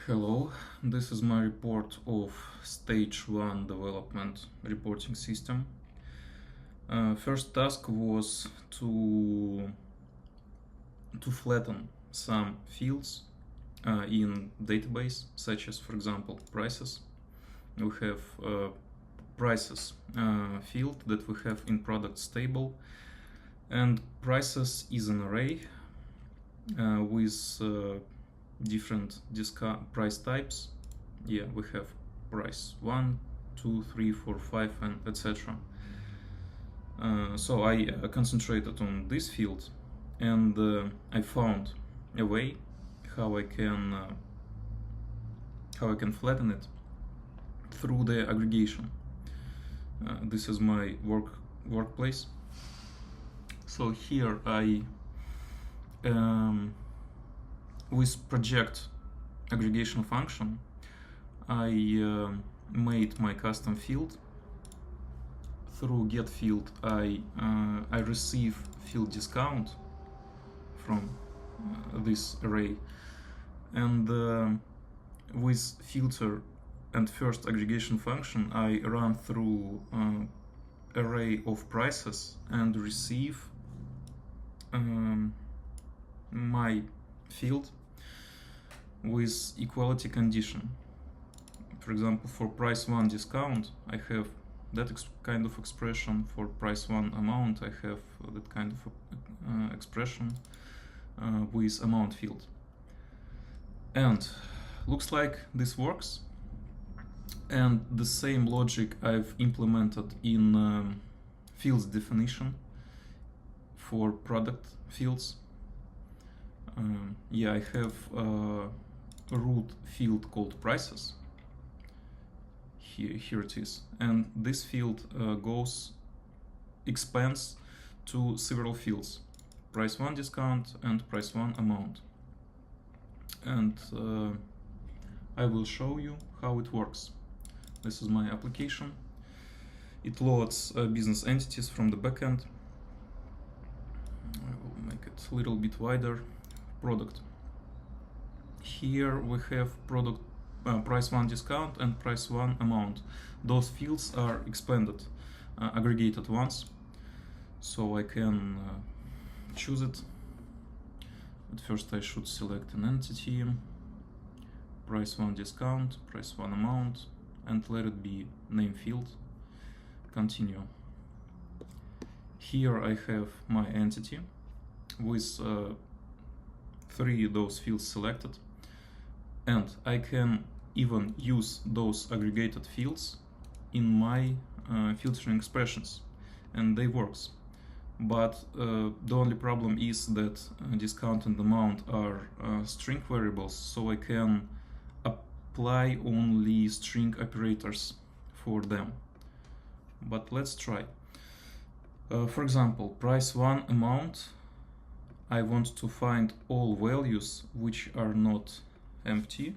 Hello, this is my report of Stage 1 development reporting system. First task was to flatten some fields in database, such as, for example, prices. We have prices field that we have in products table, and prices is an array with different price types. We have price 1, 2, 3, 4, 5, and etc. So I concentrated on this field, and I found a way how I can flatten it through the aggregation. This is my workplace. So here I with project aggregation function, I made my custom field. Through get field, I receive field discount from this array, and with filter and first aggregation function, I run through array of prices and receive my field with equality condition. For example, for price 1 discount, I have that kind of expression. For price 1 amount, I have that kind of expression with amount field. And looks like this works. And the same logic I've implemented in fields definition for product fields. I have a root field called prices. Here it is, and this field expands to several fields: price 1 discount and price 1 amount. And I will show you how it works. This is my application. It loads business entities from the backend. I will make it a little bit wider. Product. Here we have product price 1 discount and price 1 amount. Those fields are expanded, aggregated once, so I can choose it. But first I should select an entity, price 1 discount, price 1 amount, and let it be name field. Continue. Here I have my entity with 3 of those fields selected, and I can even use those aggregated fields in my filtering expressions, and they works. But the only problem is that discount and amount are string variables, so I can apply only string operators for them. But let's try. For example, price 1 amount, I want to find all values which are not empty.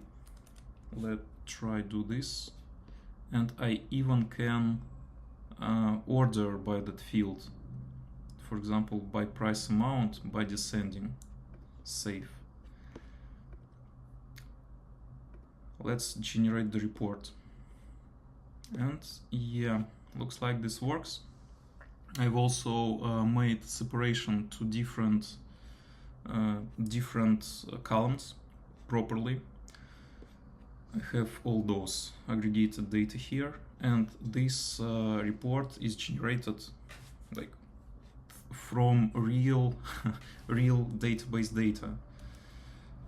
Let's try do this, and I even can order by that field. For example, by price amount, by descending. Save. Let's generate the report. And yeah, looks like this works. I've also made separation to different columns properly. I have all those aggregated data here, and this report is generated like from real database data.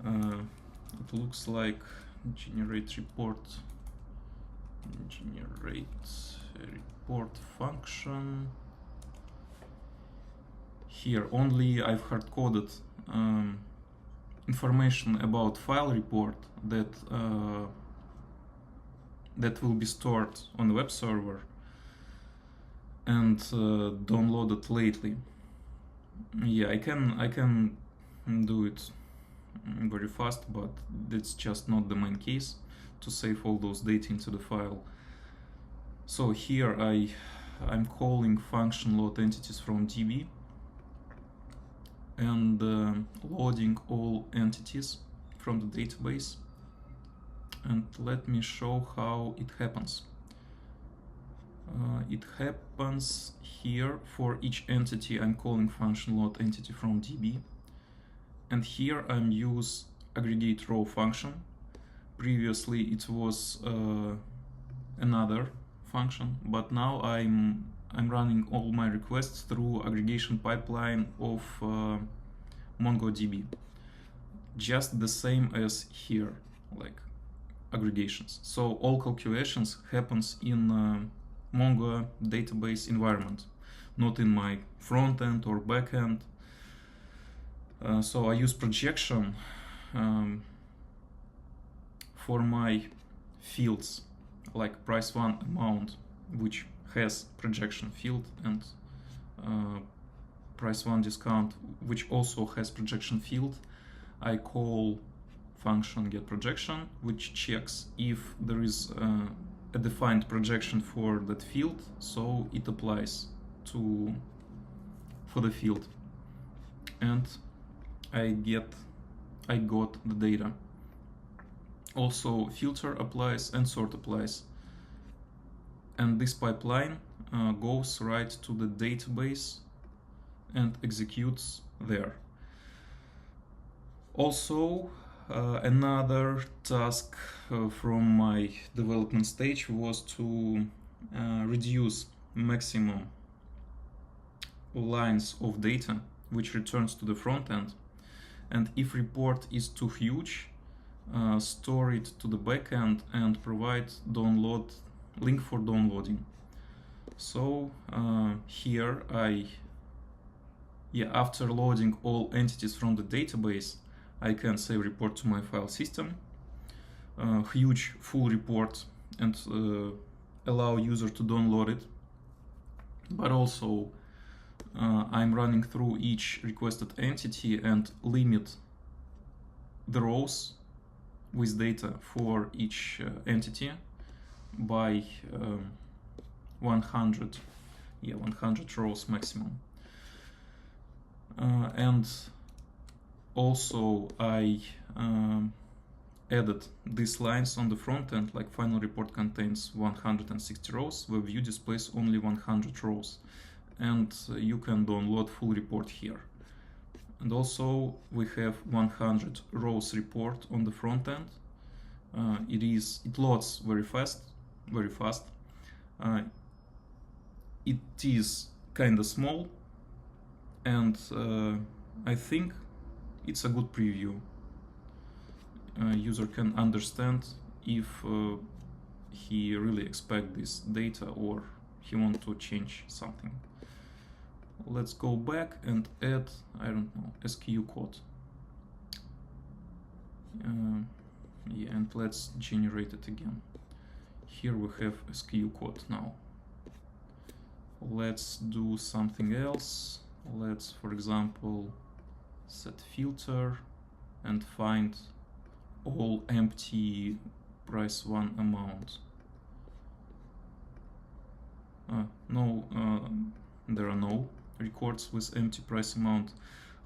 It looks like generate report function. Here only I've hard-coded information about file report that will be stored on the web server and downloaded lately. I can do it very fast, but that's just not the main case to save all those data into the file. So here I'm calling function load entities from DB and loading all entities from the database And let me show how it happens. It happens here. For each entity I'm calling function load entity from DB, and here I'm use aggregate row function. Previously it was another function, but now I'm running all my requests through aggregation pipeline of mongodb, just the same as here, like aggregations. So all calculations happens in Mongo database environment, not in my front end or back end. So I use projection for my fields, like price one amount, which has projection field, and price one discount, which also has projection field. I call function get projection, which checks if there is a defined projection for that field, so it applies for the field, and I got the data. Also filter applies and sort applies, and this pipeline goes right to the database and executes there. Also another task from my development stage was to reduce maximum lines of data which returns to the front end, and if report is too huge, store it to the back end and provide download link for downloading. So here after loading all entities from the database, I can save report to my file system, huge full report, and allow user to download it. But also I'm running through each requested entity and limit the rows with data for each entity by 100 rows maximum. And also I added these lines on the front end, like final report contains 160 rows, web view displays only 100 rows, and you can download full report here. And also we have 100 rows report on the front end. It loads very fast. It is kind of small, and I think it's a good preview. User can understand if he really expects this data or he wants to change something. Let's go back and add, I don't know, SKU code. And let's generate it again. Here we have SKU code now. Let's do something else. Let's, for example, set filter and find all empty price one amount. There are no records with empty price amount.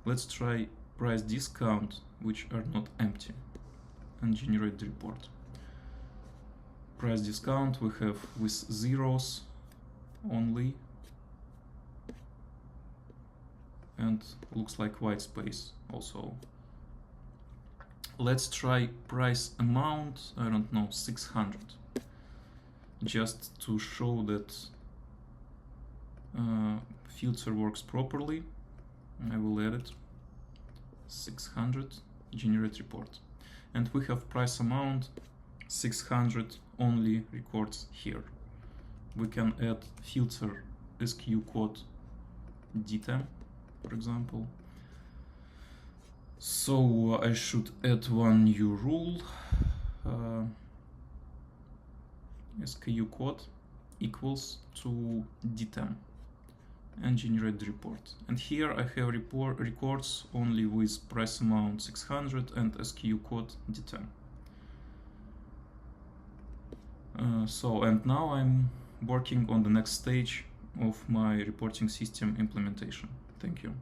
Let's try price discount, which are not empty, and generate the report. Price discount we have with zeros only, and looks like white space also. Let's try price amount, I don't know, 600, just to show that filter works properly. I will add it, 600, generate report, and we have price amount 600 only records here. We can add filter SKU code dtem, for example. So I should add one new rule, SKU code equals to dtem, and generate the report. And here I have records only with price amount 600 and SKU code dtem. And now I'm working on the next stage of my reporting system implementation. Thank you.